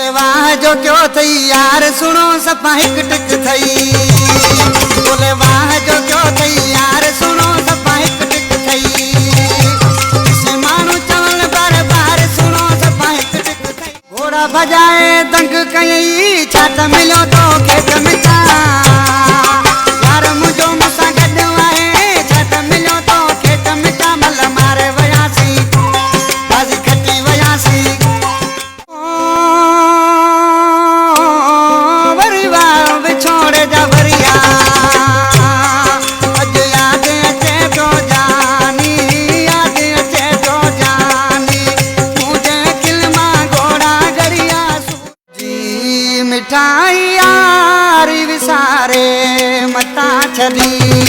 बोले वाह जो क्यों थई यार सुनो सपा हिक टिक थई। बोले वाह जो क्यों थई यार सुनो सपा हिक टिक थई। किसी मानू चवल बार बार सुनो सपा हिक टिक थई। घोड़ा भजाए दंग कई छात मिलो तो खेत मिटा यार मुझो मुसा गड आए छात मिलो तो खेत मिटा मल मारे वयासी बाजी खटी वयासी। छोड़े जा भरिया अज याद अचे तो जानी याद अचे तो जानी मुझे खिलमा घोड़ा गरिया जी मिठाई यारी विसारे मता छदी।